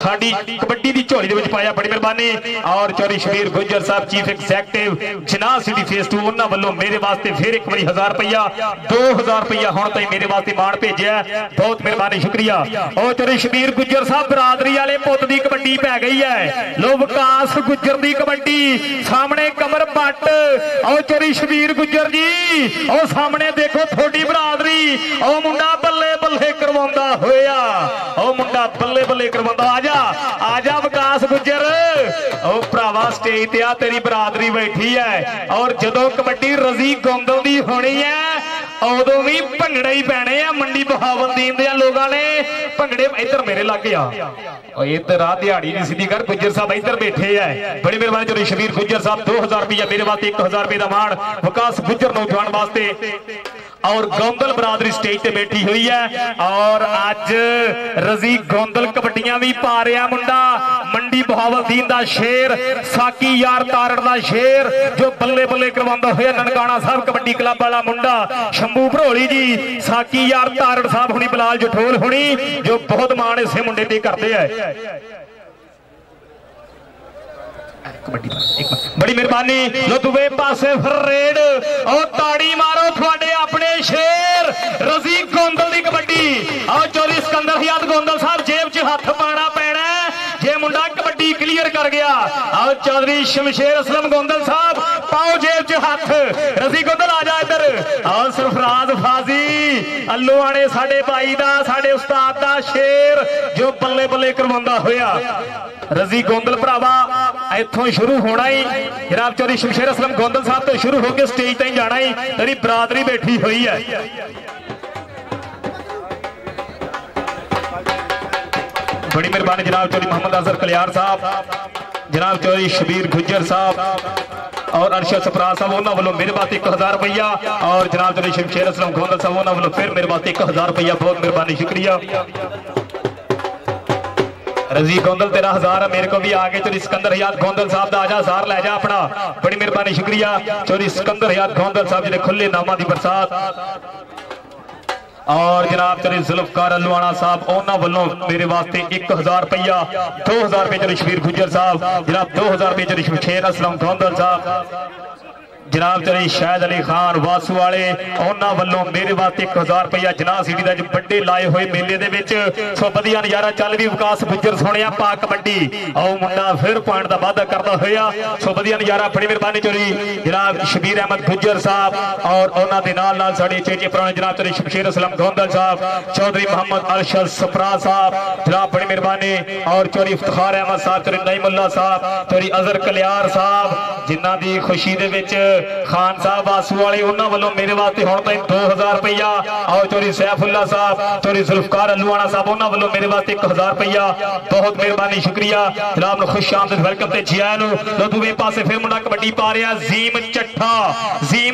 साडी कबड्डी की झोली दे विच पाया, बड़ी मेहरबानी। और चौधरी शबीर गुज्जर साहब chief executive Jinnah city phase 2 उन्हां वल्लों मेरे वास्ते फिर एक बारी 1000 रुपया 2000 रुपया हुण ताईं मेरे वास्ते मान भेजिया, बहुत मेहरबानी शुक्रिया। और चौधरी शबीर गुज्जर साहब बरादरी वाले पुत दी कबड्डी पै गई है, लो विकास गुज्जर दी कबड्डी सामने कमर भट्ट और चौधरी शबीर गुज्जर जी, और सामने देखो थोड़ी बरादरी, और मुंडा बल्ले बल्ले करवांदा होया, और मुंडा बल्ले बल्ले करवांदा। आजा आजा विकास गुज्जर, और भरावा स्टेज ते आ तेरी बरादरी बैठी है, और जदों कबड्डी रजी गोंदल दी होनी है उदों भी भंगड़े ही पैने आ। मंडी बहावलदीन दे लोगों ने भंगड़े इधर मेरे लागे आ, इधर आ दिहाड़ी नहीं सीधी कर। गुज्जर साहब इधर बैठे है, बड़ी मेहरबानी। चौधरी शबीर गुज्जर साहब 2000 रुपया मेरे वास्ते 1000 रुपये का मान विकास गुज्जर नौजवान वास्ते। और गोंदल बरादरी स्टेज पे बैठी हुई है, और अज रजी गोंदल कबड्डियां भी पा रहा मुंडा, मंडी बहावलदीन दा शेर, साकी यार तारड़ दा शेर जो बल्ले बल्ले करवांदा होया ननकाना साहब कबड्डी क्लब वाला मुंडा शंभू भरोली जी, साकी यार तारड़ साहब हुणी, बिलाल जठोल हुणी जो बहुत मान इसे मुंडे ते करते हैं। बड़ी मेहरबानी। लो दुवे पासे फरेड और ताड़ी मारो थोड़े अपने शेर रजी गोंदल की कबड्डी। और चौधरी सिकंदर हयात गोंदल साहब जेब च हाथ पाना पैना जे मुंडा कबड्डी क्लियर कर गया। और चौधरी शमशेर असलम गोंदल साहब पाओ जेब च हाथ, रजी गोंदल आ जा इधर। और सरफराज फाजी अल्लूआणे साडे भाई दा साडे उस्ताद दा शेर जो बल्ले बल्ले करवांदा होया। रजी गोंदल भरावा इथों शुरू होना ही जनाब चौधरी शमशेर असलम गोंदल साहब तो शुरू होकर स्टेज तक जाना ही, तेरी बरादरी बैठी हुई है। बड़ी मेहरबानी जनाब चौधरी मोहम्मद अजहर कलियार साहब, जनाब चौधरी शबीर गुज्जर साहब और अरशद सफराज साहब उन्होंने वालों मेरे पास 1000 रुपया, और जनाब चौधरी शमशेर असलम गोंदल साहब उन्होंने वालों फिर मेरे पास 1000 रुपया, बहुत मेहरबानी शुक्रिया। रजी गोंदल तेरा 1000 है, मेरे को भी आगे चौधरी सिकंदर हयात गोंदल साहब का आजा 1000 लै जा अपना, बड़ी मेहरबानी शुक्रिया। चौधरी सिकंदर हयात गोंदल साहब जिन्हें खुले नामा की बरसात। और जनाब चौधरी जुल्फकार अल्लूआणा साहब उन्होंने वालों मेरे वास्ते 1000 रुपया, 2000 रुपये चौधरी शबीर गुज्जर साहब, जनाब 2000 रुपये चौधरी शमशेर असलम गोंदल साहब, जनाब चौधरी शायद अली खान वासू वाले उन्होंने वालों मेरे वास्ते 1000 रुपया। जिनाह सिटी का बड़े लाए हुए मेले दे विच सो वधिया नज़ारा चल भी विकास गुज्जर सोनिया पा कबड्डी, आओ मुंडा फिर पॉइंट का वाधा करता होया, सो वधिया नज़ारा। बड़ी मेहरबानी चौधरी जनाब शबीर अहमद गुज्जर साहब और उन्होंने नाल साडे चेचे पुराने जनाब चौधरी शमशेर असलम गोंदल साहब, चौधरी मोहम्मद अरशद सफराज साहब जनाब बड़ी मेहरबानी, और चौधरी इफ्तिखार अहमद साहब, चौधरी नईमुल्ला साहब, चौधरी अजहर कलियार साहब जिन्हां दी खुशी दे विच खान साहब वासू वाले उन्होंने वालों मेरे वास्ते हुण ताईं 2000 रुपया। और चौधरी सैफुल्ला साहब, चौधरी जुल्फकार अल्लूआणा साहब उन्होंने वालों मेरे वास्ते 1000 रुपया, बहुत मेहरबानी शुक्रिया। जनाब खुश आमद वेलकम ते जी आयां नूं। दूसरे पासे फिर मुंडा कबड्डी पा रहा जीम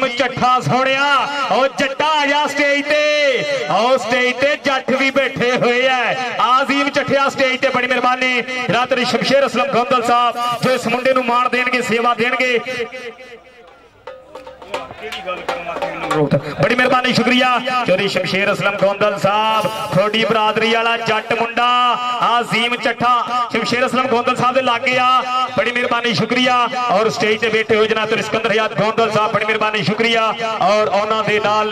चट्ठा सोहणिया, और जट्टा आ जा स्टेज ते, और स्टेज ते जट भी बैठे हुए है। आजीम चट्ठिया स्टेज ते, बड़ी मेहरबानी। जनाब तेरी शमशेर असलम गोंदल साहब जो इस मुंडे नूं मान देणगे, सेवा देणगे, बड़ी मेहरबानी शुक्रिया। चौधरी शमशेर असलम गोंदल साहब थोड़ी बरादरी वाला जट मुंडा आजीम चट्ठा शमशेर असलम गोंदल साहब दे लागे आ, बड़ी मेहरबानी शुक्रिया। और स्टेज पे बैठे हुए जनाब चौधरी सिकंदर हयात गोंदल साहब, बड़ी मेहरबानी शुक्रिया। और उन्होंने दे नाल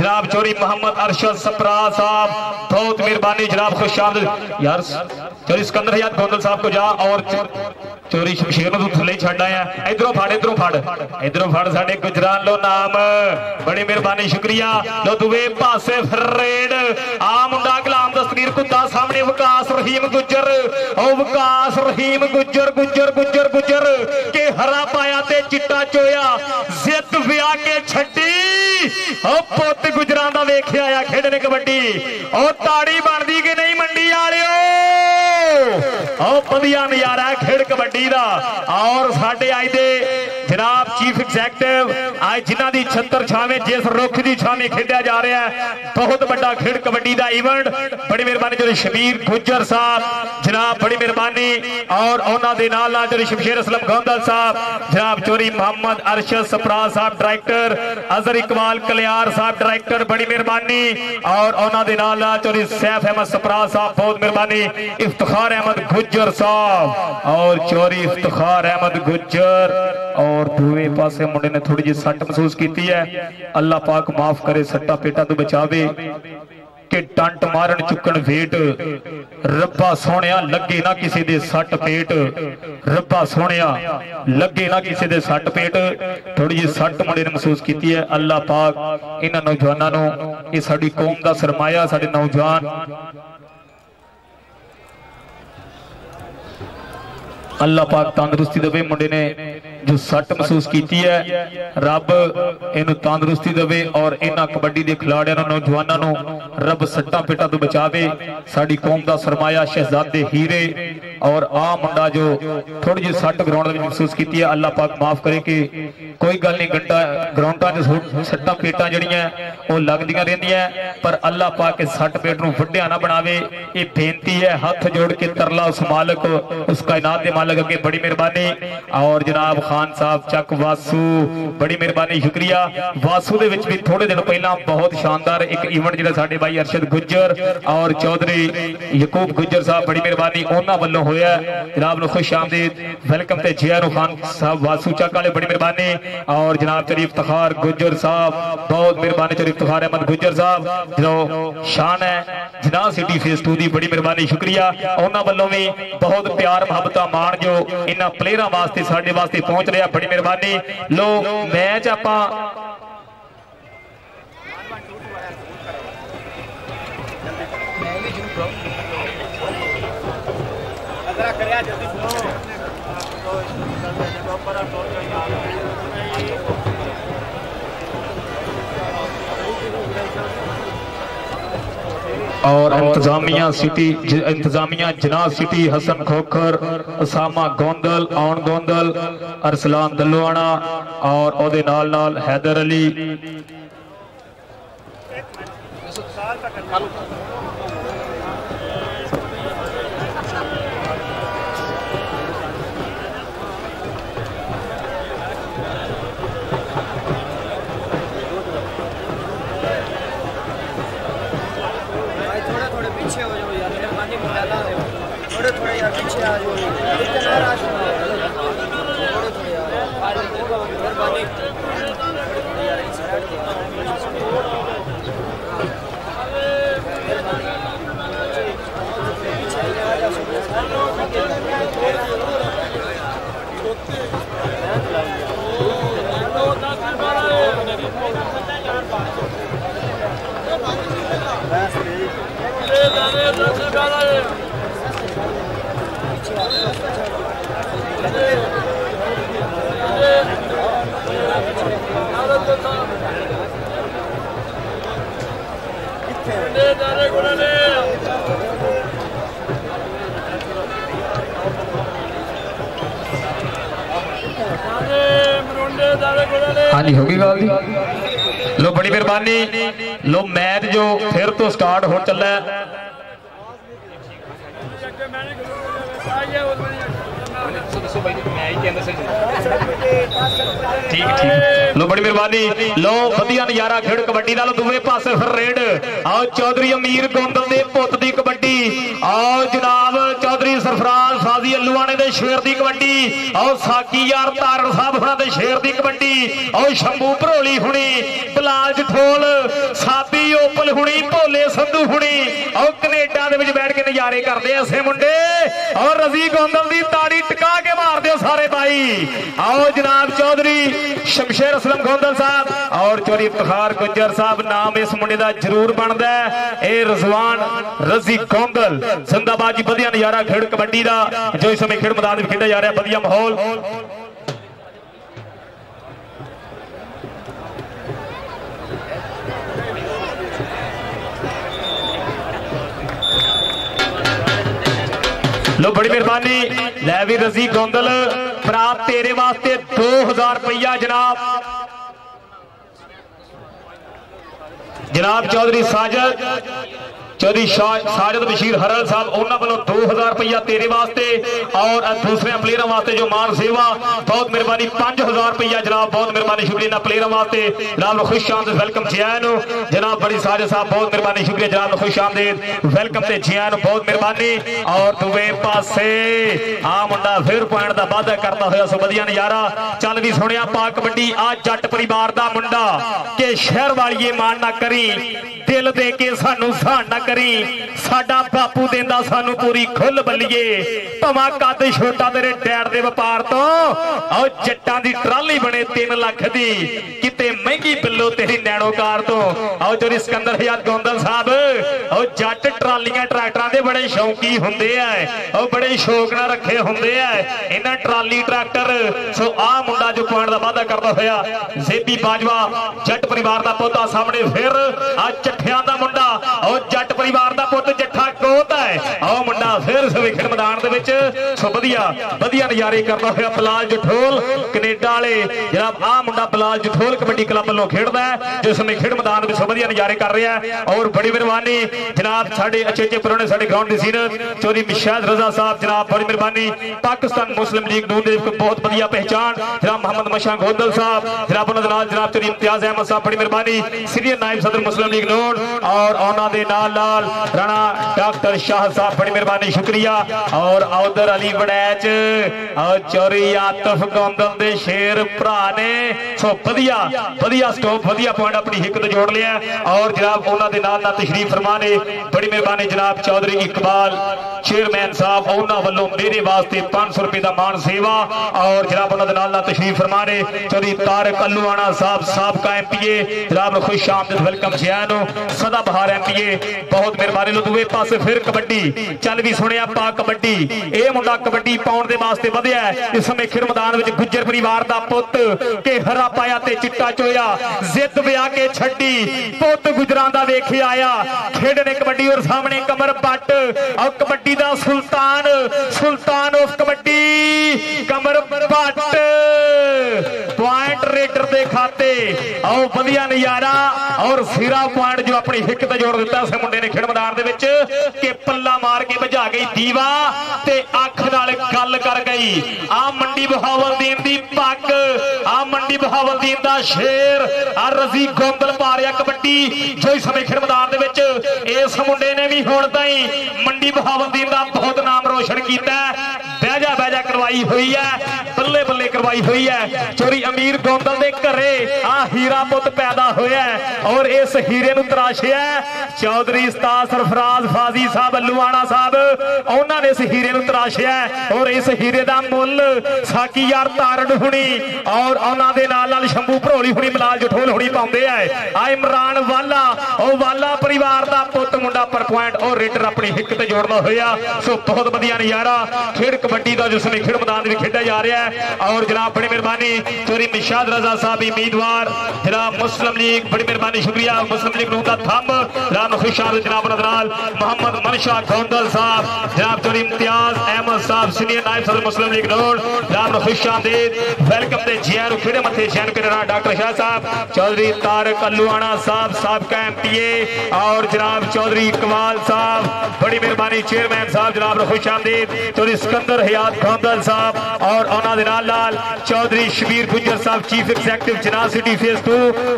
जनाब चौधरी मोहम्मद अरशद सफराज साहब, बहुत मेहरबानी जनाब खुश आमद यार। चौधरी सिकंदर हयात गोंदल साहब को जा, और चौधरी शमशेर तू थले छड़ आया, इधरों फड़ साडे गुजरान लो नाम, बड़ी मेहरबानी शुक्रिया। लो दुवे पासे फरेड आ मुंडा गुलाम दस्तगीर कुत्ता सामने विकास रहीम गुज्जर, और विकास रहीम गुज्जर के हरा पाया ते चिट्टा चोया, जिद विया के छड्डी, और पुत गुजरां दा वेखिया आया खेडने कबड्डी, और ताड़ी बनदी कि नहीं मंडी वालिओ, और वधिया नज़ारा खेड कबड्डी दा। और साडे अज दे जनाब चीफ एग्जैक्टिव आज जिन्हां दी छत्तर छावे जिस रुख की छावे खेड़ा जा रहा है बहुत बड़ा खेड कबड्डी का इवेंट बड़ी मेहरबानी जो शबीर गुज्जर साहब जनाब बड़ी मेहरबानी और उन्होंने नाल जो शमशेर असलम गोंदल साहब जनाब चोरी मोहम्मद अरशद सप्रा साहब डायरेक्टर अजहर इकबाल कलियार साहब डायरेक्टर बड़ी मेहरबानी और उन्होंने नाल चोरी सैफ अहमद सप्रा साहब बहुत मेहरबानी इफ्तिखार अहमद गुज्जर साहब और चोरी इफ्तिखार अहमद गुज्जर और दूसरे पासे मुंडे ने थोड़ी जी सट महसूस की है अल्लाह पाक माफ करे सट्टा पेटा तो बचावे कि टंट मारन चुकन वेट रब्बा सोहणिया लगे ना किसी दे सट पेट रब्बा सोहणिया लगे ना किसी दे सट पेट थोड़ी जी सट मुंडे ने महसूस की है अल्लाह पाक इन्हां नौजवानों नूं ये साडी कौम दा सरमाया साडे नौजवान अल्लाह पाक तंदुरुस्ती दे मुंडे ने जो सट महसूस की है रब इन तंदुरुस्ती दे और इन्हां कबड्डी के खिलाड़ियों नौजवानों रब सट्टा पेटा तो बचावे साडी कौम का सरमाया शहजादे हीरे और आ मुंडा जो थोड़ी जी सट ग्राउंड में महसूस की है अल्लाह पाक माफ करे कि कोई गल नहीं घंटा ग्राउंडा सट्टा पेटा जड़ियां वो लगदियां रहिंदियां पर अल्लाह पाक के सट पेट नूं वड्डिया ना बनावे ये बेनती है हाथ जोड़ के तरला उस मालिक उस कायनात के मालिक अगे बड़ी मेहरबानी और जनाब खान साहब चक वासू बड़ी मेहरबानी शुक्रिया वासू दे विच भी थोड़े दिन पहला बहुत शानदार एक इवेंट जिहड़ा साडे भाई अरशद गुज्जर और चौधरी यकूब गुज्जर साहब बड़ी मेहरबानी उन्हां वल्लों होया जनाब नूं खुश आमदीद वेलकम ते जियारू खान साहब वासू चक वाले बड़ी मेहरबानी और जनाब चरी इफ्तिखार गुज्जर साहब बहुत मेहरबानी चरी इफ्तिखार अहमद गुज्जर साहब जो शान है जिना सिटी फेस 2 दी बड़ी मेहरबानी शुक्रिया उन्हां वल्लों भी बहुत प्यार मुहब्बत मान जो इन्हां प्लेयरां वास्ते साडे वास्ते पहुंच रहा बड़ी मेहरबानी लो मैच आपां और इंतजामिया जना सिटी हसन खोखर उसामा गोंदल आउन गोंदल अरसलान दलवाना और ओदे नाल नाल हैदर अली हाँ जी होगी गल दी लो बड़ी मेहरबानी लो मैच जो फिर तो स्टार्ट हो चला है ठीक ठीक लो बड़ी मेहरबानी लो वधिया नजारा खेड कबड्डी दा लो दूसरे पासे फिर रेड आओ चौधरी अमीर गोंदल दे पुत दी कबड्डी आओ जनाब चौधरी सरफराज फाजी अल्लूवाने दे शेर दी कबड्डी आओ साकी यार तारण साहब हुणां दे शेर दी कबड्डी आओ शंभू भरोली हुणी बलाल जठोल सादी ओपल हुणी भोले संधू हुणी आओ कनेडा दे विच बैठ के नजारे करदे ऐसे मुंडे और रजी गोंदल दी ताड़ी टका के मार दो सारे भाई आओ जनाब चौधरी शमशेर असलम गोंदल साहब और चौधरी इफ्तिखार गुज्जर साहब नाम इस मुंडे दा जरूर बनदा है ए रजवान रजी गोंदल जिंदाबाद जी वधिया नजारा खेड कबड्डी दा जो इस समय खेड मैदान में खेडा जा रहा है वधिया माहौल लो बड़ी मेहरबानी लै भी रजी गोंदल भरा तेरे वास्ते 2000 रुपया जनाब चौधरी साजद बशीर हरल साहब उन्होंने वालों 2000 रुपया तेरे वास्ते और दूसरे प्लेयरों वास्ते जो मान सेवा बहुत मेहरबानी 5000 रुपया जनाब बहुत मेहरबानी शुक्रिया प्लेयरों वास्ते जनाब खुश आमद वेलकम जियान जनाब बड़ी साजद साहब बहुत मेहरबानी शुक्रिया जनाब खुश आमदेद वेलकम ते जियान बहुत मेहरबानी। और दूसरे पासे आ मुंडा फिर पॉइंट का वादा करता हुआ सो वधिया नजारा चल भी सुनिया पा कबड्डी आ जट परिवार का मुंडा के शहर वाली मान ना करी दिल दे के सानू सहन ना करी साडा बापू देंदा सानू पूरी खुल बल्लीए भवा कद छोटा तेरे डैड दे व्यापार तो और जट्टां दी ट्राली बने 3 लाख दी किते महंगी बिल्लो तेरी नैनोकार तो और जो सिकंदर हयात गोंदल साहब और जट ट्रालियां ट्रैक्टरां दे बड़े शौकी हुंदे आ और बड़े शौक नाल रखे हुंदे आ इन्हां ट्राली ट्रैक्टर सो आ मुंडा जो पॉइंट दा वादा करदा होया जेबी बाजवा जट परिवार दा पोता सामने फिर आ जट्ठियां दा मुंडा और जट परिवार दा पुੱਤ जट्ठा कोत है आओ मुंडा फिर सवेखण मैदान दे विच सो वधिया नज़ारे करदा होया बलाल जठोल कनेडा वाले जनाब आ मुंडा बलाल जठोल कबड्डी क्लब वालों खेडदा है जिस समय खेड मैदान विच वधिया नज़ारे कर रहा है। और बड़ी मेहरबानी जनाब साडे अच्छे पुराने साडे ग्राउंड दी सीनियर चौधरी मिशाद रजा साहब जनाब बड़ी मेहरबानी पाकिस्तान मुस्लिम लीग नून दे बहुत वधिया पहचान जनाब मोहम्मद मशा गोदल साहब जनाब उन्हां दे नाल जनाब चौधरी इम्तियाज अहमद साहब बड़ी मेहरबानी सीनियर नायब सदर मुस्लिम लीग नून और उन्हां दे नाल राणा डॉक्टर शाह साहब बड़ी मेहरबानी शुक्रिया। और उधर अली बड़ैच और चौधरी आतिफ गोंदल दे शेर भरा ने सो वधिया स्टॉप वधिया पॉइंट अपनी हिक ते जोड़ लिया। और जनाब उन्हां दे नाल तशरीफ फरमा ने बड़ी मेहरबानी जनाब चौधरी इकबाल चेयरमैन साहब उन्हां वल्लों मेरे वास्ते 500 रुपए का मान सेवा। और जनाब उन्हां दे नाल तशरीफ फरमा ने चौधरी तारक अल्लूआना साहब साबका एमपीए जनाब खुश आमदीद वेलकम जियानो सदा बहार एमपीए बहुत मेहरबानी लो। दूसरे पासे फिर कबड्डी चल भी सुनिया पा कबड्डी ए मुंडा कबड्डी पाउण दे वास्ते वधिया है इस समय खेड मैदान विच गुज्जर परिवार दा पुੱਤ के हरा पाया ते चिट्टा चोया जिद विआ के छड्डी पुੱਤ गुजरां दा वेखे आया खेडने कबड्डी और सामने कमर पट और कबड्डी दा सुल्तान ऑफ कबड्डी कमर पट पॉइंट रेडर दे खाते और वधिया नजारा और सिरा पॉइंट जो अपनी हिक ते जोड़ दिता उस मुंडे ने खेड मैदान दे विच के पल्ला मार के भजा गई दीवा ते अख नाल गल कर गई आ मंडी बहावलदीन दी पग आ मंडी बहावलदीन दा शेर आ रजी गोंदल पा रहा कबड्डी जो इस समय खेड मैदान दे विच इस मुंडे ने भी हुण ताईं मंडी बहावलदीन दा बहुत नाम रोशन कीता बहजा करवाई हुई है बल्ले बल्ले करवाई हुई है। चोरी अमीर गोंदल दे घरे आ हीरा पुੱਤ पैदा होया और इस हीरे नूं तराशिया चौधरी उस्ताद सरफराज फाजी साहब अल्लूआना साहब उन्होंने ने इस हीरे नूं तराशिया और इस हीरे दा मुल साकी यार तारड़ हुणी और उन्हां दे नाल शंभू भरोली हुणी बलाल जठोल हुणी पाउंदे आ इमरान वाला और वाला परिवार दा पुੱਤ मुंडा पर पॉइंट और रेडर अपनी हिक ते जोड़दा होया सो बहुत वधिया नजारा खेड कबड्डी का जिसमें खेड मैदान में खेडा जा रहा है। और जनाब बड़ी मेहरबानी चौधरी मिशाद रजा साहब उम्मीदवार जनाब मुस्लिम लीग बड़ी मेहरबानी शुक्रिया मुस्लिम लीग नून दा थंब जनाब खुशामद जनाब नदराल मोहम्मद मनशा गोंदल साहब जनाब चौधरी इम्तियाज अहमद साहब सीनियर नायब सदर मुस्लिम लीग नून जनाब खुशामदीद वेलकम ते जियान खेड़े मथे जियान के डॉक्टर शाह साहब चौधरी तारक अल्लूआना साहब साबका एमपीए और जनाब चौधरी इकबाल साहब बड़ी मेहरबानी चेयरमैन साहब जनाब खुशामदीद चौधरी सिकंदर हयात गोंदल साहब और उन्होंने नाल चौधरी शबीर गुज्जर साहब chief executive Jinnah city phase 2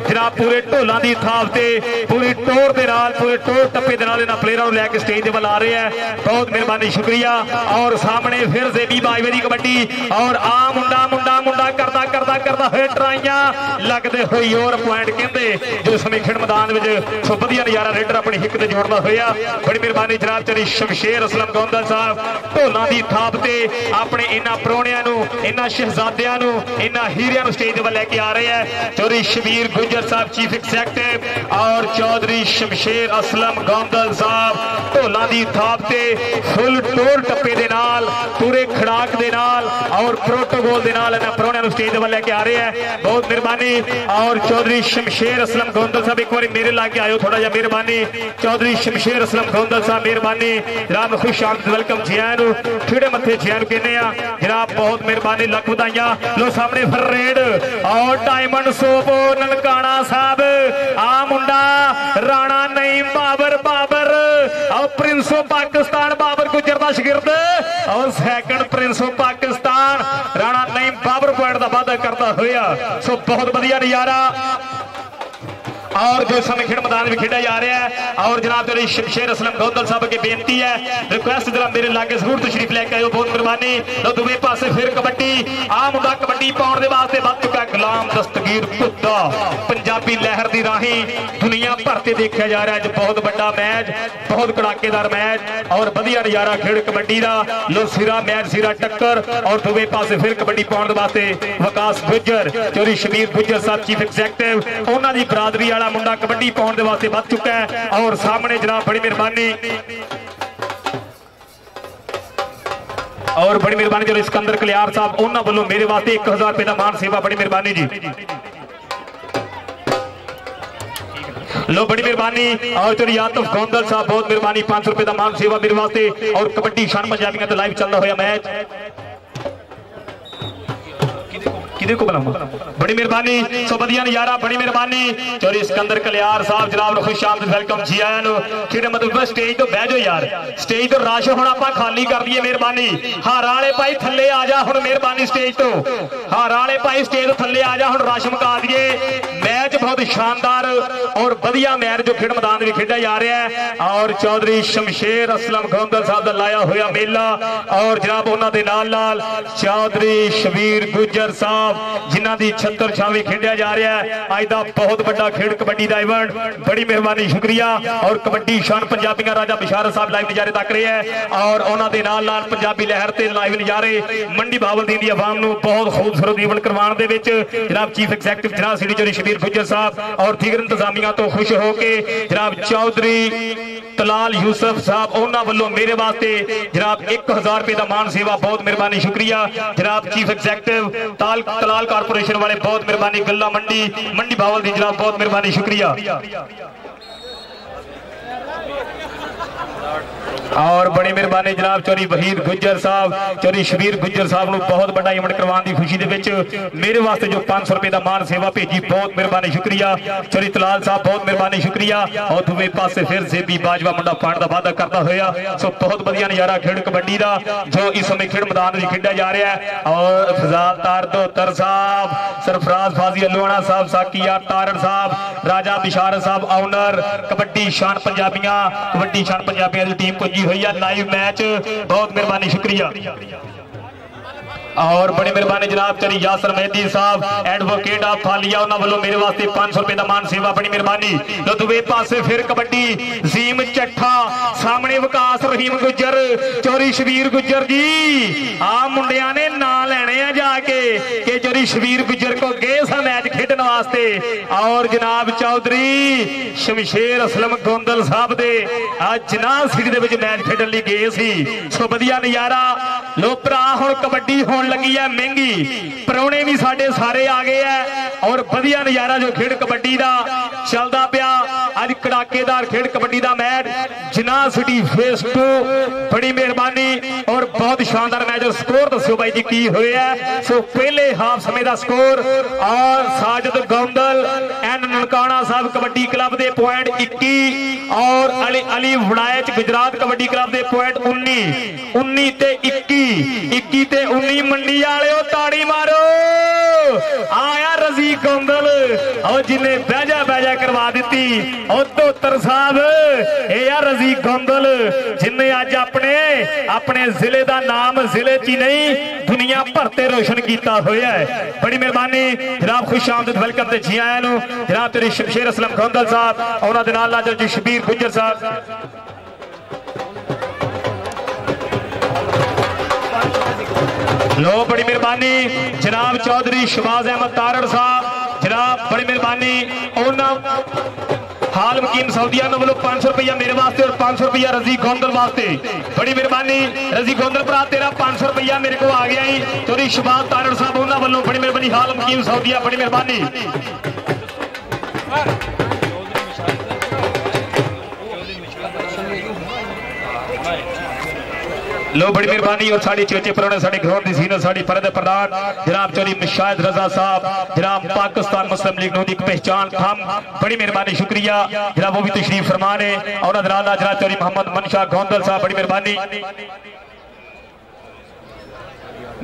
जनाब पूरे ढोलों की थाप से पूरी टोर के नाल पूरे टोर टप्पे के नाल प्लेयरों लैके स्टेज पर ला रहे हैं बहुत मेहरबानी शुक्रिया। और सामने फिर जेबी बाजवे की कबड्डी और आ मुंडा मुंडा मुंडा करता करता करता हुए ट्राइयां लगते हुए और पॉइंट कहते जो समय खेड मैदान में सो वधिया नजारा रेडर अपनी हिक ते जोड़दा होया बड़ी मेहरबानी जनाब चौधरी शमशेर असलम गोंदल साहब ढोलों की थाप से अपने इन्हां प्रोणियां नूं इन्हां शहजादियां नूं इन्हां हीरियां नूं स्टेज पर लैके आ रहे हैं चौधरी शबीर गुज्जर साहब चीफ एग्जीक्यूटिव और चौधरी शमशेर असलम गोंदल साहब ढोलों की थाप से फुल टोर टप्पे दे नाल पूरे खड़ाक दे नाल और प्रोटोकॉल दे नाल इन्हां प्राहुणियां नूं स्टेज वाल लेके आ रहे हैं। बहुत मेहरबानी। और चौधरी शमशेर असलम गोंदल साहब एक बार मेरे लागे आयो थोड़ा जा, मेहरबानी। चौधरी शमशेर असलम गोंदल साहब मेहरबानी जनाब, खुश आमद वेलकम जी आयां नूं, ठेड़े मत्थे जी आयां नूं कहने आ जनाब, बहुत मेहरबानी, लख बधाइयां। लो सामने फिर रेड और डायमंड सोप ननकाना साहब, आ मुंडा राणा नईम बाबर और प्रिंस ऑफ पाकिस्तान बाबर गुजर दा शागिर्द और second prince of Pakistan Rana Naeem Babar point का वादा करता हुआ। सो बहुत बढ़िया नजारा और जो समय खेल मैदान में खेड़ा जा रहा है। और जनाब जो शमशेर असलम गोंदल साहब की बेनती है, रिक्वेस्ट जरा मेरे लागे जरूर तशरीफ लेके आयो, बहुत मेहरबानी। लो दूसरे पासे फिर कबड्डी, आ मुंडा कबड्डी पाउण दे वास्ते वध चुका गुलाम दस्तगीर कुत्ता, पंजाबी लहर दी राही दुनिया भर से देखा जा रहा है। बहुत बड़ा मैच, बहुत कड़ाकेदार मैच और बढ़िया नजारा खेल कबड्डी का। लो सिरा मैच, सिरा टक्कर और दूसरे पासे फिर कबड्डी पाउण दे वास्ते वकास गुजर, चौधरी शबीर गुजर साहब चीफ एग्जीक्यूटिव, उन्होंने बरादरी वाला मुंडा कबड्डी पाउण दे वास्ते वध चुका है। और सामने जनाब बड़ी मेहरबानी और बड़ी मेहरबानी जो सिकंदर कलियार साहब, उन्होंने वालों मेरे वास्ते 1000 रुपए का मान सेवा, बड़ी मेहरबानी जी। लो बड़ी मेहरबानी। और चलो यातफ गोंदल साहब, बहुत मेहरबानी, 500 रुपए का मान सेवा मेरे वास्ते। और कबड्डी शान पंजाबियों का लाइव चलता हुआ मैच, को बड़ी मेहरबानी। सो बढ़िया नजारा, बड़ी मेहरबानी। चौधरी सिकंदर कलियार साहब जनाब खुश आमद वेलकम जी आया नु। मतलब स्टेज तो बह जाओ यार, स्टेज तो रश हुण आपां खाली कर दईए, मेहरबानी। हारा वाले भाई थल्ले आ जा हुण, मेहरबानी स्टेज तो, हारा वाले भाई स्टेज तो थल्ले आ जा हुण, रश मुका दिए। मैच बहुत शानदार और बढ़िया मैच जो खेड मैदान में खेड़ा जा रहा है। और चौधरी शमशेर असलम गोंदल साहब का लाया हुआ मेला और जनाब उन्होंने नाल नाल चौधरी शबीर गुजर साहब जिन्हों की छत्तर छावी खेड़ा जा रहा है। अज का बहुत बड़ा खेड कबड्डी का इवेंट, बड़ी मेहरबानी, शुक्रिया। और कबड्डी शान पंजाबियां राजा बिशारत साहब लाइव नजारे तक रहे हैं और उन्होंने नाल नाल पंजाबी लहर से लाइव नजारे मंडी बावलदीन की आवाम को बहुत खूबसूरत इवेंट करवाने जनाब चीफ एग्जीक्यूटिव जनाब श्री चौधरी शबीर गुजर साहब और दीगर इंतजामिया तो खुश होकर जनाब चौधरी तलाल यूसुफ साहब, उन्होंने वालों मेरे वास्ते जनाब 1000 रुपए का मान सेवा, बहुत मेहरबानी, शुक्रिया। जनाब चीफ एग्जीक्यूटिव तलाल कारपोरेशन वाले, बहुत मेहरबानी। गल्ला मंडी बावल दी जनाब, बहुत मेहरबानी, शुक्रिया। और बड़ी मेहरबानी जनाब चौधरी वहीद गुजर साहब, चौधरी शबीर गुजर साहब को बहुत बड़ा इवेंट करवाने की खुशी के मेरे वास्ते जो 500 रुपए का मान सेवा भेजी, बहुत मेहरबानी, शुक्रिया। चौधरी तलाल साहब, बहुत मेहरबानी, शुक्रिया। और दूसरे पासे फिर से भी बाजवा मुंडा पाने का वादा करता हुआ। सो बहुत बढ़िया नजारा खेड कबड्डी का जो इस समय खेड मैदान में खेड़ा जा रहा है। और फजाल तार साहब, सरफराज फाजी अलोना साहब, साकिया तारड़ साहब, राजा बिशारत साहब, ऑनर कबड्डी शान पंजाबियां, कबड्डी शान पंजाबियां की टीम को हुई है लाइव मैच, बहुत मेहरबानी, शुक्रिया। और बड़ी मेहरबानी जनाब चौधरी यासर मेहदी साहब एडवोकेट ऑफ फालिया, उन्होंने वालों मेरे वास्ते 500 रुपए का मान सेवा, बड़ी मेहरबानी। तो दूसरे पासे फिर कबड्डी जीम चट्ठा, सामने वकास रहीम गुजर, चौधरी शबीर गुजर जी, आ मुंडिया ने ना लेने आ जाके कि चौधरी शबीर गुजर को गए सा मैच खेडने वास्ते। और जनाब चौधरी शमशेर असलम गोंदल साहब दे आज जनाब सिटी दे विच मैच खेडन लई गए सी। सो बढ़िया नजारा। लो भरा हुण कबड्डी होण लगी है महंगी, परौने भी साडे सारे आ गए हैं और बढ़िया नजारा जो खेड कबड्डी का चलता पिया। अज कड़ाकेदार खेड कबड्डी का मैच जिनाह सिटी फेस 2, बड़ी मेहरबानी और बहुत शानदार मैच। स्कोर दसो भाई जी की होया। सो पहले हाफ समय का स्कोर और साजिद गोंदल एंड ननकाना साहब कबड्डी क्लब के पॉइंट 21 और अली वड़ायच गुजरात कबड्डी क्लब के पॉइंट 19 ते 21 ते 19। मंडी वाले ताड़ी मारो, आया रजी गोंदल और जिन्हें बैजा करवा दी और दोतर साहब यार रजी गोंदल जिन्हें अज अपने जिले का नाम जिले च ही नहीं दुनिया भर से रोशन किया होया है। बड़ी मेहरबानी जनाब, खुश आमद वेलकम ते जी आया जनाब तेरे शमशेर असलम गोंदल साहब और उन्होंने नाल नाल जी शबीर गुजर साहब। लो बड़ी मेहरबानी जनाब चौधरी शबाज अहमद तारड़ साहब, जनाब बड़ी मेहरबानी हाल मकीम सऊदिया वालों 500 रुपया मेरे वास्ते और 500 रुपया रजी गोंदल वास्ते। बड़ी मेहरबानी रजी गोंदल भरा तेरा 500 रुपया मेरे को आ गया ही। चौधरी शबाब तारड़ साहब उन्होंने वालों बड़ी मेहरबानी हाल मकीम सऊदिया बड़ी मेहरबानी। लो बड़ी मेहरबानी और साड़ी चेचे पुराने साड़ी ग्राउंड की सीनियर साड़ी फरद प्रधान जनाब चौधरी मुशाहिद रजा साहब जनाब पाकिस्तान मुस्लिम लीग नून की पहचान थम बड़ी मेहरबानी शुक्रिया जनाब वो भी तशरीफ फरमान है और जनाब चौधरी मोहम्मद मनशा गोंदल साहब बड़ी मेहरबानी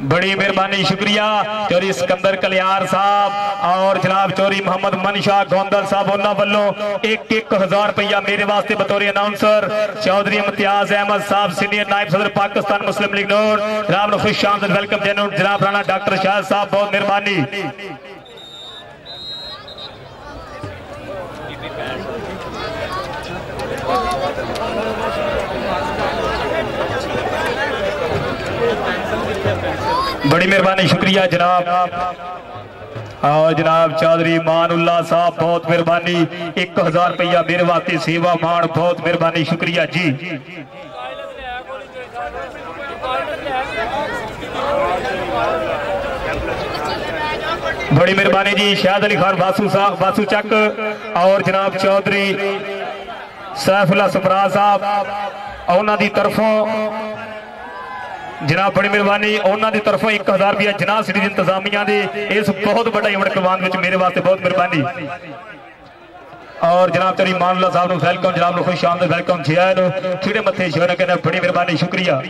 बड़ी मेहरबानी शुक्रिया चौधरी सिकंदर कलियार साहब और जनाब चौधरी मोहम्मद मनशा गोंदल साहब उन्होंने वालों 1,000 रुपया मेरे वास्ते बतौर अनाउंसर। चौधरी इम्तियाज अहमद साहब सीनियर नायब सदर पाकिस्तान मुस्लिम लीग नून जनाब खुश आमद वेलकम जनाब राणा डॉक्टर शाहिद साहब बहुत मेहरबानी। बड़ी मेहरबानी शुक्रिया जनाब और जनाब चौधरी मानुल्लाह साहब बहुत मेहरबानी 1,000 रुपया मेरे वास्ते सेवा मान बहुत मेहरबानी शुक्रिया जी। बड़ी मेहरबानी जी शाहिद अली खान वासु साहब वासु चक और जनाब चौधरी सैफुल्लाह सुपरा साहब उन्होंने की तरफों जनाब बड़ी मेहरबानी उन्होंने तरफों 1,000 रुपया जना सिटी इंतजामिया के इस बहुत बड़ा इवेंट करवाने में मेरे वास्ते बहुत मेहरबानी। और जनाब चौधरी मानुल्लाह साहब को वेलकम जनाब खुश आमद वेलकम जिया खिड़े मथे शोर कहना बड़ी मेहरबानी शुक्रिया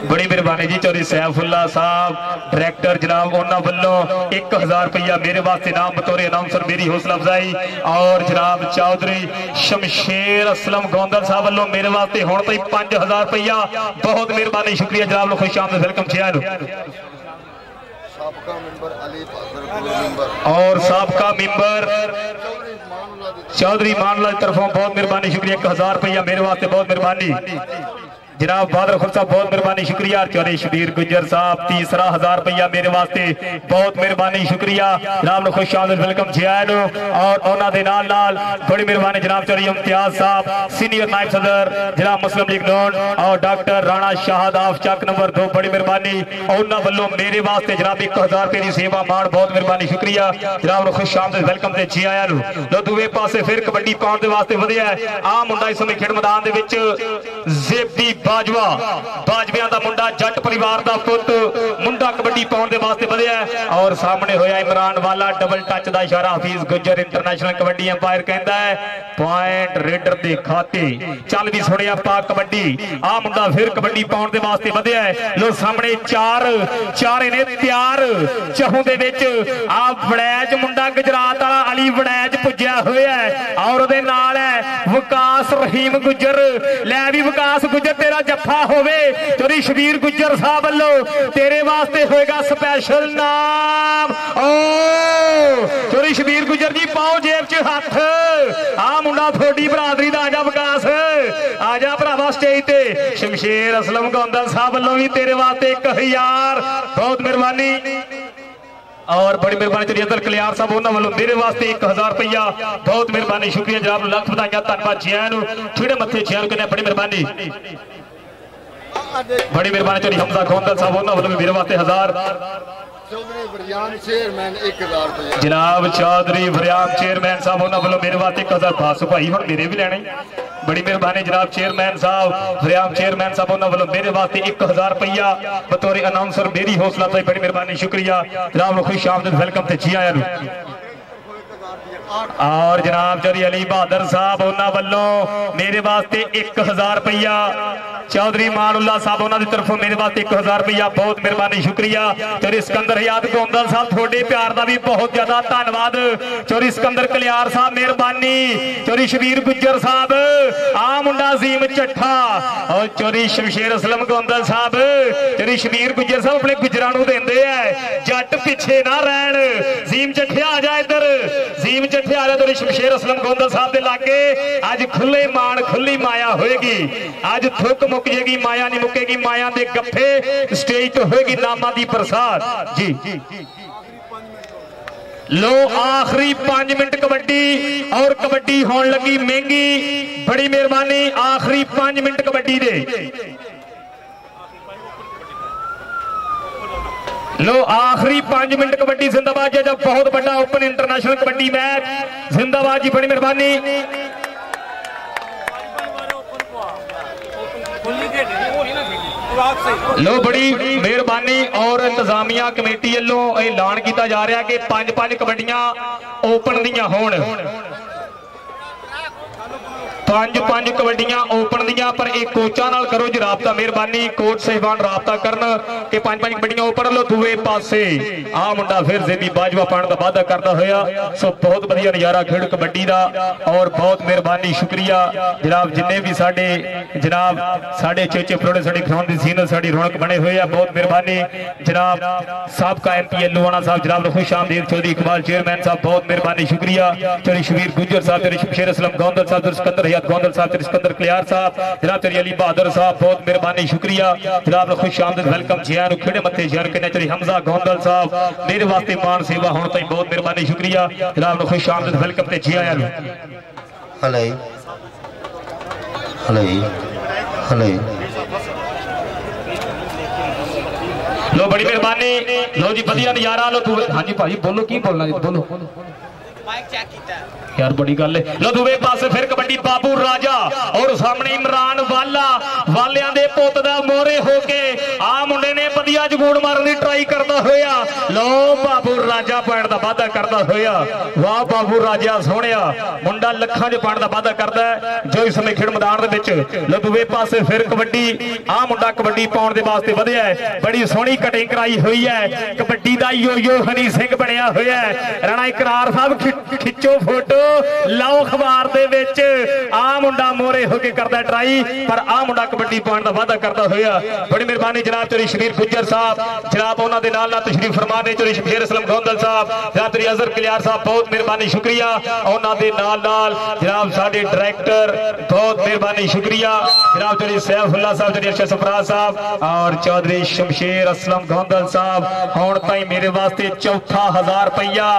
बड़ी मेहरबानी जी। चौधरी सैफुल्लाह साहब डायरेक्टर जनाब उन्होंने वालों 1,000 रुपया मेरे वास्ते नाम बतौर अनाउंसर मेरी हौसला अफजाई और जनाब चौधरी शमशेर असलम गोंदल साहब वालों मेरे वास्ते हुण तई 5,000 रुपया बहुत मेहरबानी शुक्रिया जनाब खुश आमद वेलकम जिया और साबका मेंबर चौधरी मानुल्लाह की तरफों बहुत मेहरबानी शुक्रिया 1,000 रुपया मेरे वास्ते बहुत मेहरबानी जनाब बहादुर खुर साहब बहुत मेहरबानी शुक्रिया। चौधरी शबीर गुज्जर साहब 30,000 रुपया मेरे वास्ते बहुत मेहरबानी शुक्रिया जनाब खुश आमद वेलकम जियान और उन्होंने नाल नाल बड़ी मेहरबानी जनाब चौधरी इम्तियाज साहब सीनियर नायब सदर जनाब मुस्लिम लीग नून और डॉक्टर राणा शाहदाफ चक नंबर 2 बड़ी मेहरबानी उन्होंने वालों मेरे वास्ते जनाब 1,000 रुपये की सेवा मान बहुत मेहरबानी शुक्रिया जनाब खुश आमद वेलकम से जी आया लो दूसरे पासे फिर कबड्डी पाउण दे वास्ते वधिया आ मुंडा इस समय खेड मैदान दे विच जेबी बाजवा बाजवियां दा मुंडा जट परिवार दा पुत मुंडा कबड्डी पाउण दे वास्ते वधिया और सामने होया इमरान वाला डबल टच दा इशारा हफीज गुज्जर इंटरनेशनल कबड्डी अंपायर कहंदा है पॉइंट रेडर दे खाते चल भी सुनिया पा कबड्डी आ मुंडा फिर कबड्डी पाउण दे वास्ते वधिया लो सामने चार ने तैयार चहू दे विच आ वड़ैज मुंडा गुजरात वाला अली वड़ैज पुज्या होया और उहदे नाल है विकास रहीम गुज्जर लै भी विकास गुज्जर तेरा जफा होवे चौधरी शबीर गुज्जर साहब वालों तेरे वास्ते होएगा स्पेशल नाम ओ चौधरी शबीर गुज्जर जी पाओ जेब च हाथ आ मुंडा थोड़ी बरादरी दा आजा विकास आजा भरावा स्टेज ते शमशेर असलम गोंदल साहब वालों भी तेरे वास्ते 1,000 बहुत मेहरबानी और बड़ी मेहरबानी चौधरी अदल कलियार साहब उन्होंने वालों मेरे वास्ते 1,000 रुपया बहुत मेहरबानी शुक्रिया जनाब लख बधाइयां धन्यवाद जियां खिड़े मथे जियां कहने बड़ी मेहरबानी चौधरी हमजा गोंदल साहब उन्होंने वालों मेरे वास्ते 1,000 जनाब चौधरी वरियाम चेयरमैन साहब उन्होंने वालों मेरे वास्ते 1,000 बस भाई हम मेरे भी लेने बड़ी मेहरबानी जनाब चेयरमैन साहब वरियाम चेयरमैन साहब उन्होंने वालों मेरे वास्ते 1,000 रुपया बतौर अनाउंसर मेरी हौसला अफजाई बड़ी मेहरबानी शुक्रिया जनाब खुश आमद वेलकम ते जी आया और जनाब चौधरी अली बहादुर साहब उन्होंने वालों मेरे वास्ते 1,000 रुपया चौधरी मानुल्लाह साहब उन्होंने तरफों मेरे वास्ते 1,000 रुपया बहुत मेहरबानी शुक्रिया चौधरी सिकंदर हयात गोंदल साहब थोड़े प्यार का भी बहुत ज्यादा धन्यवाद चौधरी सिकंदर कलियार साहब मेहरबानी चौधरी शबीर गुज्जर साहब आ मुंडा अजीम चट्ठा और चौधरी शमशेर असलम गोंदल साहब चौधरी शबीर गुज्जर साहब अपने गुजरां नूं देंदे है जट पिछे ना रहन जीम चट्ठिया आ जा इधर जीम चट्ठिया आ जा चौधरी शमशेर असलम गोंदल साहब दे लागे अज खुले मान खुली माया होएगी अज थुक मुक जाएगी माया नहीं मुकेगी माया दे गप्फे स्टेज तो होएगी नामा दी प्रसाद जी लो आखिरी 5 मिनट कबड्डी और कबड्डी होने लगी महंगी। बड़ी मेहरबानी आखिरी 5 मिनट कबड्डी दे। लो आखिरी 5 मिनट कबड्डी जिंदाबाद। जब बहुत बड़ा ओपन इंटरनेशनल कबड्डी मैच जिंदाबाद जी। बड़ी मेहरबानी। लो बड़ी मेहरबानी और इंतजामिया कमेटी वालों ऐलान किया जा रहा है कि 5-5 कबड्डियां ओपन दियां होण। 5-5 कबड्डियां ओपन दियां पर एक कोचा नाल करो जी राबता। मेहरबानी कोच साहिबान राबता करन कि 5-5 कबड्डियां ओपन लो। दूए पासे आ मुंडा फिर जेबी बाजवा पाने का वादा करता होया। सो बहुत बढ़िया नजारा खेड कबड्डी का और बहुत मेहरबानी शुक्रिया जनाब जिन्ने भी साडे जनाब साडे चेचे प्रोडे साडी ग्राउंड दी सीन साडी रौनक बने हुए है। बहुत मेहरबानी जनाब साबका MP लोहाना साहब जनाब खुश आमदीद चौधरी इकबाल चेयरमैन साहब बहुत मेहरबानी शुक्रिया। चौधरी शबीर गुज्जर साहब चौधरी शमशेर असलम गोंदल साहब सिकंदर गोंदल साहब सिकंदर कलियार साहब जनाब चौधरी अली बहादुर साहब बहुत मेहरबानी शुक्रिया जनाब खुश आमदीद वेलकम जिया खेड़े मत्थे शहर के चौधरी हमजा गोंदल साहब मेरे वास्ते मान सेवा होने ताईं बहुत मेहरबानी शुक्रिया जनाब खुश आमदीद वेलकम ते जिया हले हले हले। लो बड़ी मेहरबानी। लो जी बढ़िया नजारा। लो तू हाँ जी भाजी बोलो की बोलना जी बोलो माइक चेक कीता यार बड़ी गल है। लो दूसरे पासे फिर कबड्डी बाबू राजा और सामने इमरान वाला वालियां दे पुत दा मोरे होके आ मुंडे ने बढ़िया जगूड़ मारन दी ट्राई करदा होया। लो बाबू राजा पॉइंट दा वादा करदा होया। वाह बाबू राजा सोहणिया मुंडा लखां च पॉइंट दा वादा करदा है जो इस समय खेड मैदान दे विच। लो दूसरे पासे फिर कबड्डी आ मुंडा कबड्डी पाउण दे वास्ते वधिया है। बड़ी सोहनी कटिंग कराई हुई है कबड्डी दा यो हनी सिंह बनया होया है। राणा इकरार साहब खिच्चो फोटो लाओ अखबार दे विच। आ मुंडा मोरे होके करदा ट्राई पर आ मुंडा कबड्डी पाउण दा वादा करदा होया। बड़ी मेहरबानी जनाब चौधरी शबीर गुज्जर साहब जनाब उन्हां दे नाल तशरीफ फरमा ने चौधरी शमशेर असलम गोंदल साहब जनाब चौधरी अजहर कलियार साहब बहुत मेहरबानी शुक्रिया। उन्हां दे नाल जनाब साडे डायरेक्टर बहुत मेहरबानी शुक्रिया जनाब चौधरी सैफुल्ला साहब चौधरी अरशद सफराज साहब और चौधरी शमशेर असलम गोंदल साहब हुण ताईं मेरे वास्ते चौथा 1000 रुपया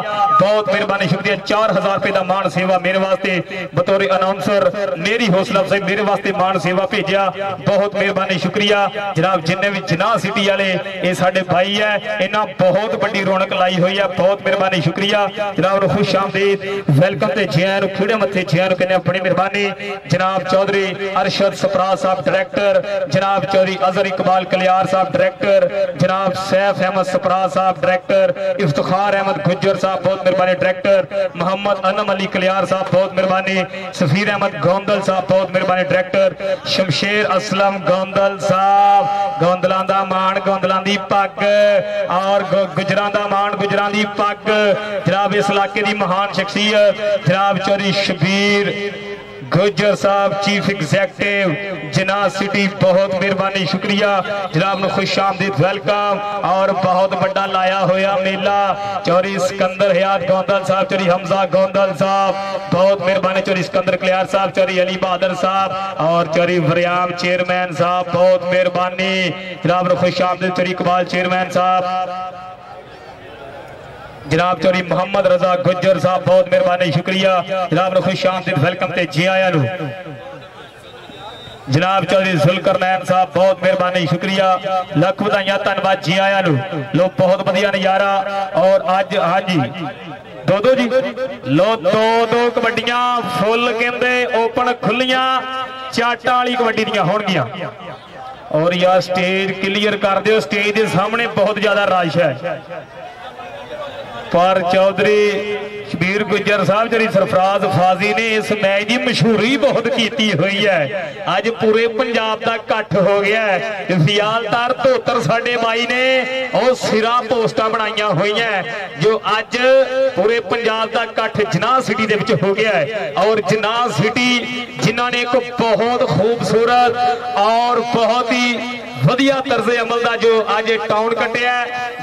बहुत मेहरबानी शुक्रिया। 4000 रुपए का मान सेवा मेरे वास्ते बतौर अनाउंसर मेरी हौसला अफजाई मेरे वास्ते मान सेवा भेजा बहुत मेहरबानी शुक्रिया जनाब जिन्ने भी जिनाह सिटी वाले ये साडे भाई है इन्हां बहुत बड़ी रौनक लाई हुई है बहुत मेहरबानी शुक्रिया जनाब खुश आमदीद वेलकम ते जियां खिड़े मत्थे जियां कहने बड़ी मेहरबानी जनाब चौधरी अरशद सफराज साहब डायरेक्टर जनाब चौधरी अजहर इकबाल कलियार साहब डायरेक्टर जनाब सैफ अहमद सफराज साहब डायरेक्टर इफ्तिखार अहमद गुज्जर साहब बहुत मेहरबानी डायरेक्टर मोहम्मद अनम अली कलियार साहब बहुत मेहरबानी सफीर अहमद गोंदल साहब बहुत मेहरबानी डायरेक्टर शमशेर असलम गोंदल साहब गोंदलां दा मान गोंदलां दी पग और गुजरां दा मान गुजरां दी पग जनाब इस इलाके दी महान शख्सियत जनाब चौधरी शबीर गुज्जर साहब चीफ एग्जीक्यूटिव जिनाह सिटी बहुत मेहरबानी शुक्रिया जनाब ने खुश आमदीद वेलकम और बहुत बड़ा लाया होया मेला चौधरी सिकंदर हयात गोंदल साहब चौधरी हमजा गोंदल साहब बहुत मेहरबानी चौधरी सिकंदर कलियार साहब चौधरी अली बहादुर साहब और चौधरी वरियाम चेयरमैन साहब बहुत मेहरबानी जनाब ने खुश आमदीद चौधरी इकबाल चेयरमैन साहब जनाब चौधरी मोहम्मद रजा गुज्जर साहब बहुत मेहरबानी शुक्रिया जनाब ने खुश आमदीद वेलकम ते जी आया नु जनाब चौधरी जुलकरनैन साहब बहुत मेहरबानी शुक्रिया लख बधाइयां धन्यवाद जी आया नु लो बहुत बढ़िया नजारा और अज हाँ जी दो जी लो दो कबड्डियां फुल कहते ओपन खुलियां चाटां वाली कबड्डी दियां होणगियां और यार स्टेज क्लीयर कर दो स्टेज के सामने बहुत ज्यादा रश है पर चौधरी शबीर गुज्जर साहब चौधरी सरफराज फाजी ने इस मैच की मशहूरी बहुत की हुई है अज पूरे पंजाब का इकट्ठ हो गया है फियालदार धोतर साडे भाई ने और सिरा पोस्टां बनाई हुई हैं जो अज पूरे पंजाब का इकट्ठ जिनाह सिटी दे विच हो गया है और जिनाह सिटी जिन्हां ने एक बहुत खूबसूरत और बहुत ही वधिया तर्जे अमल का जो अज टाउन कटिया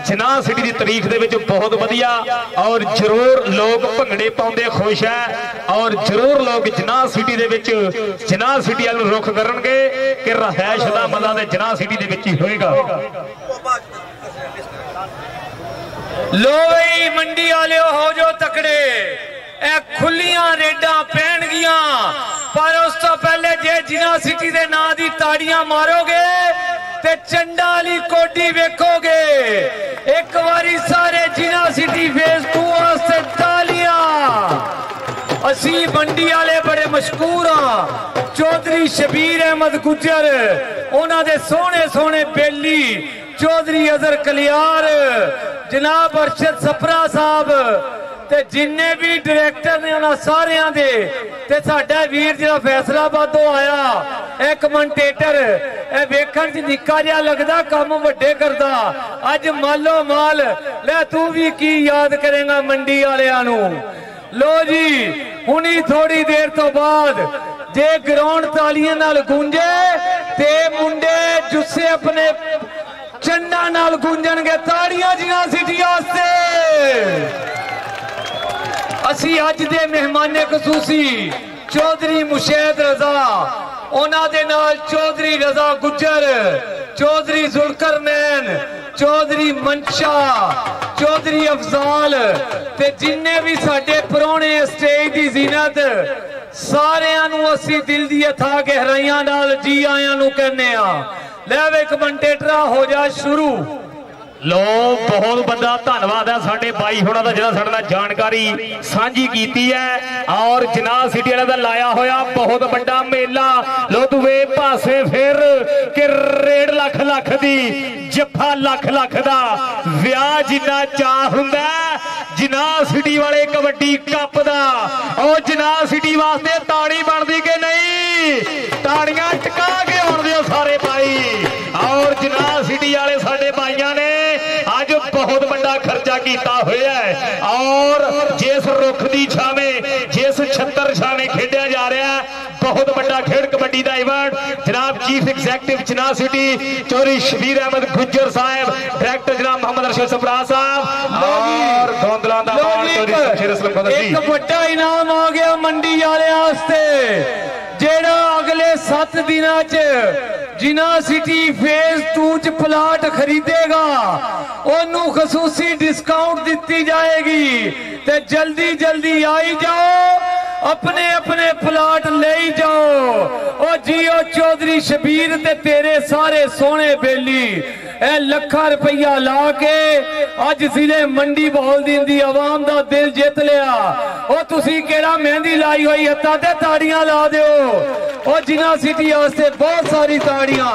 जिनाह सिटी की तारीख दे विच बहुत वधिया और जरूर लोग भंगड़े पाउंदे खुश है और जरूर लोग जिनाह सिटी दे विच जिनाह सिटी वाल रुख करनगे कि रहायश दा मजा ते जिनाह सिटी दे विच ही होएगा लो भाई मंडी वाले हो जो तकड़े खुलियां रेडा पैन गिया पर उस तो पहले जे जिना सिटी दे ना दी ताड़ियां मारोगे ते चंडा वाली कोडी वेखोगे एक बारी सारे जिना सिटी फेस 2 वास्ते तालियां। असी मंडी वाले बड़े मशहूर हाँ चौधरी शबीर अहमद गुज्जर उन्होंने दे सोने सोने बेली चौधरी अजहर कलियार जनाब अरशद सपरा साहब ते जिन्ने भी डायरेक्टर ने उन्होंने सारे दे ते साडा वीर जो फैसलाबादों आया एक कमेंटेटर वेखण च निक्का जिहा लगदा काम वड्डे करदा अज मालो माल ले तू भी की याद करेगा मंडी वालियां नूं। लो जी हुणी थोड़ी देर तो बाद जे ग्राउंड तालियां नाल गूंजे ते मुंडे जुस्से अपने चंडा नाल गूंजणगे ताड़ियां जिना सिटी वास्ते। असी अज दे मेहमाने खसूसी चौधरी मुशैद रजा उन्हां दे नाल चौधरी रजा गुज्जर चौधरी जुल्करनैन चौधरी मनशा चौधरी अफजाल ते जिन्ने भी साडे पुराने स्टेज दी जीनत सारियां नूं असी दिल दी अथाह गहराइयां नाल जी आयां नूं कहने आ। ले वे कमेंटेटरा हो जा शुरू। लो बहुत बड़ा धन्यवाद है साडे बाई होना दा जिहड़ा साडे नाल जानकारी सांझी कीती है और जनाब सिटी वाले दा लाया होया बहुत बड़ा मेला। लो दूए पासे फिर कि 1.5 लाख लाख दी जफा लाख लाख दा विआह जिन्ना चाह हुंदा जनाब सिटी वाले कबड्डी कप दा और जनाब सिटी वास्ते ताड़ी बनदी कि नहीं ताड़ियां टका के आउंदे सारे भाई और जनाब सिटी वाले साडे भाइयां ने आज बहुत बड़ा खर्चा किया हुआ है और जिस रुख की छावें जिस छत्तर छावें खेडिया जा रहा है बहुत बड़ा खेड कबड्डी का इवेंट जनाब चीफ एग्जीक्यूटिव जनाब सिटी चौधरी शबीर अहमद गुज्जर साहब डायरेक्टर जनाब मोहम्मद अरशद सपरा साहब और गोंदला दा चौधरी शमशेर असलम गोंदल जी एक बड़ा इनाम आ गया मंडी वाले वास्ते जेड़ा अगले 7 दिनों च जिना सिटी फेज 2 च प्लाट खरीदेगा ओनू खसूसी डिस्काउंट दी जाएगी ते जल्दी जल्दी आई जाओ अपने अपने प्लाट ले जाओ। ओ जियो चौधरी शबीर ते तेरे सारे सोने बेली ए लखा रुपया ला के अज जिले मंडी बहाउद्दीन दी आवाम दा दिल जित लिया। ओ तुसी केड़ा मेहंदी लाई हुई हत्थां ते ताड़ियां ला दिओ ओ जिना सिटी वास्ते बहुत सारी ताड़ियां।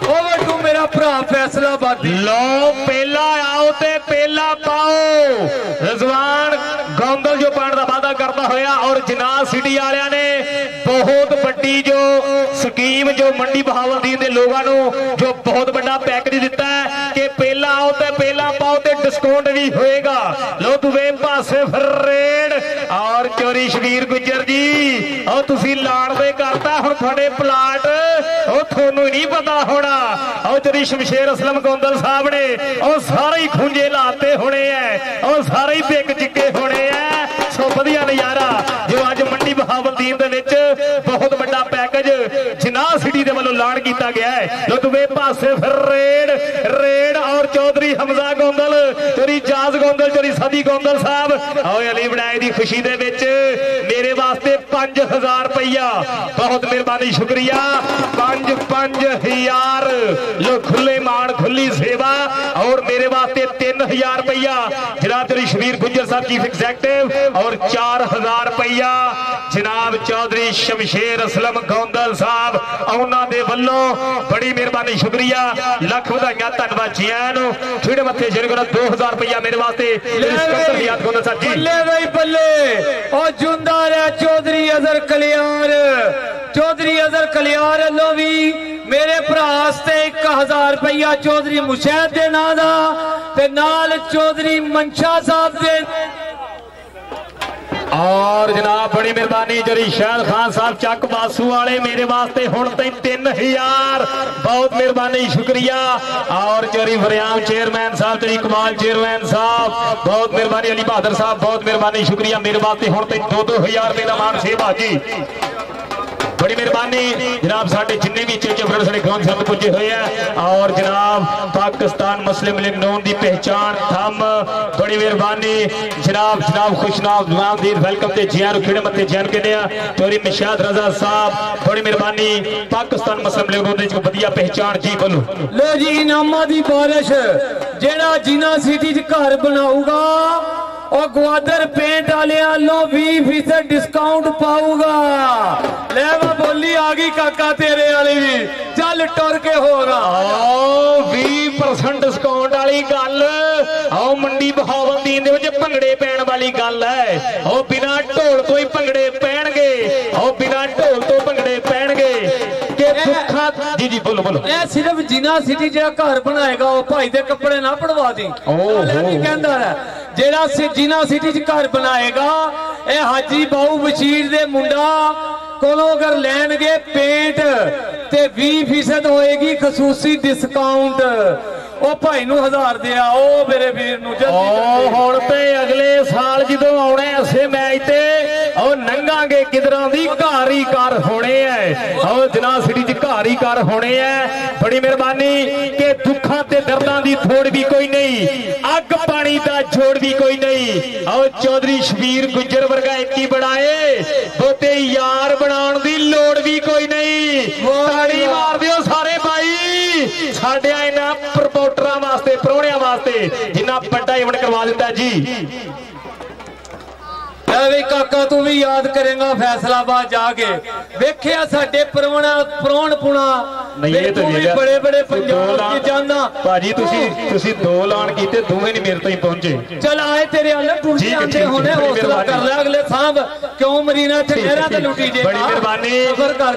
ओवर टू मेरा भरा फैसलाबाद। लो पहला आओ ते पहला पाओ रिजवान गोंदल जो पाने का वादा करता होया और जनाब सिटी वालियां ने बहुत बड़ी जो स्कीम जो मंडी बहाउद्दीन के लोगों को जो बहुत बड़ा पैकेज दिता है कि पहला आओ तो पहला पाओ तो डिस्काउंट भी होएगा। लो दुवे पासे फिर रेड और चौधरी शबीर गुज्जर जी और तुसी लाड़ दे करता हुण थोड़े प्लाट और थोनू नहीं पता होना और चौधरी शमशेर असलम गोंदल साहब ने और सारे ही खुंजे लाते होने हैं और सारे ही पिक चिक्के होने हैं। सो वधिया नजारा जो अज मंडी बहाउद्दीन दे विच बहुत बड़ा पैकेज जनाब सिटी दे वालों लाण किया गया है। लो दुवे पासे फिर रेड रेड और चौधरी हमजा गोंदल चौधरी जाज गोंदल चौधरी सदी गोंदल साहब और अली बनाए की खुशी दे विच मेरे वास्ते 5000 रुपया बहुत मेहरबानी शुक्रिया 5000 लो खुले मान खुली सेवा और मेरे वास्ते 3000 रुपया जनाब चौधरी शबीर गुज्जर साहब चीफ एग्जीक्यूटिव और 4000 रुपया जनाब चौधरी शमशेर असलम गोंदल साहब उन्होंने दे वल्लों बड़ी मेहरबानी शुक्रिया लख बधाइयां धन्यवाद जी आनू थोड़े मत्थे शेर करो 2000 रुपया मेरे वास्ते गोंदल साहब जी बल्ले भाई बल्ले और जुंदा रहा चौधरी अजहर कलियार चौधरी अजहर कलियार लो भी मेरे भरास्ते 1000 रुपया चौधरी मुशैद दे नां दा ते नाल चौधरी मनशा साहब दे और जनाब बड़ी मेहरबानी चौधरी शहर खान साहब चक बासू वाले मेरे वास्ते हुण तई 3000 बहुत मेहरबानी शुक्रिया और चौधरी फरियाम चेयरमैन साहब चौधरी कमाल चेयरमैन साहब बहुत मेहरबानी अली बहादुर साहब बहुत मेहरबानी शुक्रिया मेरे वास्ते हुण तई 2-2000 रुपये का मान सेवा जी बड़ी मेहरबानी जनाब साढ़े जिन्ने भी चेचे फ्रेंड साढ़े ग्राउंड से पुजे हुए हैं और जनाब पाकिस्तान मुस्लिम लीग नून की पहचान थम बड़ी मेहरबानी जनाब जनाब खुशनाम जनाब वेलकम ते जियान खेड़े मत्ते जियान कहने चौरी मिशाद रजा साहब बड़ी मेहरबानी पाकिस्तान मुस्लिम लीग नून की वधिया पहचान जी बोलो लो जी इनामा दी बारिश जेड़ा जिना सिटी च घर बनाऊगा और ग्वादर पेंट वाले 20% डिस्काउंट पाऊगा। ले बोली आ गई काका तेरे वाली भी चल टुर के होगा 20% डिस्काउंट वाली गल आओ मंडी बहावलदीन दे विच भंगड़े पैण वाली गल है आओ बिना ढोल तो ही भंगड़े पैणगे आओ बिना ढोल तो भंगड़े पैणगे जी जी बोलो बोलो ए सिर्फ जिना सिटी जेड़ा घर बनाएगा वो भाई दे कपड़े ना पड़वा दी कहंदा है जेड़ा जिना सिटी च घर बनाएगा ए हाजी बाऊ बशीर दे मुंडा कोलों अगर लैणगे पेंट ते 20% होएगी खसूसी डिस्काउंट ओ भाई नू 1000 दिया ओ मेरे वीर नू जल्दी हुण ते अगले साल जदों आउणे ऐसे मैच ते ओ नंगांगे किधरां दी घर ही घर होने है ओ जना सिटी च घर ही घर होने है बड़ी मेहरबानी के दुखां ते दर्दां दी थोड़ भी कोई नहीं अग पानी दा जोड़ भी कोई नहीं ओ चौधरी शबीर गुज्जर वर्गा एक ही बनाए बोते यार बनाउण दी लोड़ भी कोई नहीं ताड़ी मार दिओ सारे भाई साडे इन्हां प्रमोटरां वास्ते प्रोहणियां वास्ते जिन्ना बड़ा इवेंट करवा दिता जी काका तू भी याद करेगा फैसलाबाद जाके वेखिया साडे प्रोण पुणा बड़े बड़े पंजाब की जाना भाजी तुसी 2 ऐलान कीते दोवें नहीं मेरे तक पहुंचे चल आए तेरे अल्ल टूट जाते होने हौसला कर ले अगले साहब क्यों मरीना थे नहरा ते लुटी जे बड़ी मेहरबानी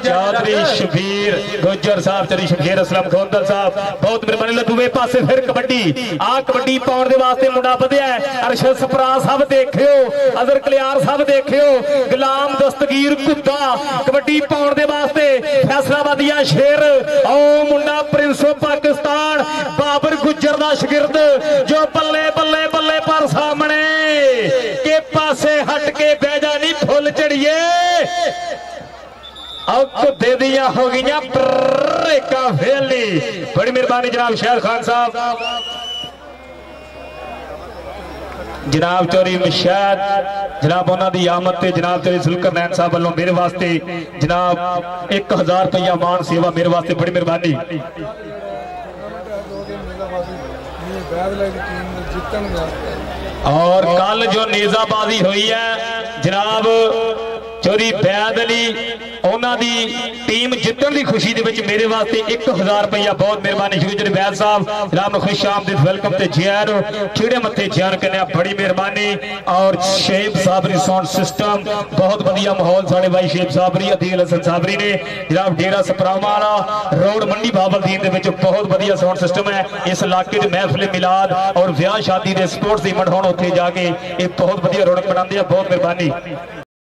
चौधरी शबीर गुज्जर साहब चौधरी शबीर असलम खोंदल साहब बहुत मेहरबानी ले दूवे पासे फिर कबड्डी आ कबड्डी पाउण दे वास्ते मुंडा वधिया है अरशद सपरा साहब देखियो अजर कल्याण साहब देखियो गुलाम दस्तगीर कुत्ता कबड्डी पाउण दे वास्ते फैसलाबादिया शेर ओ मुंडा प्रिंसो पाकिस्तान बाबर गुज्जर दा शागिर्द जो बल्ले बल्ले बल्ले पर सामने के पासे हट के बैजा नहीं फुल चढ़िए दे दिया हो गई ब्रेका फेली बड़ी मेहरबानी जनाब शहर खान साहब जनाब चौरी मिशाद जनाब उन्होंने आमद से जनाब चौरी सुलकर नैन साहब वालों मेरे वास्ते जनाब 1000 रुपया मान सेवा मेरे वास्ते बड़ी मेहरबानी और कल जो नेजाबाजी हुई है जनाब चौरी बैद अली उन्होंने टीम जितने की खुशी के मेरे वास्ते 1000 रुपया बहुत मेहरबानी शुरू जी बैद साहब जनाब खुश आमदीद वेलकम ते जैन चीड़े मत्थे जैन करने बड़ी मेहरबानी और शेब साबरी साउंड सिस्टम बहुत बढ़िया माहौल साढ़े भाई शेब साबरी अदील हसन साबरी ने जनाब डेरा सपरावा रोड मंडी बाबलदीन बहुत बढ़िया साउंड सिस्टम है इस इलाके महफिल मिलाद और ब्याह शादी के स्पोर्ट्स इवेंट होने उत्थे जाके एक बहुत बढ़िया रौनक बनाते हैं बहुत मेहरबानी।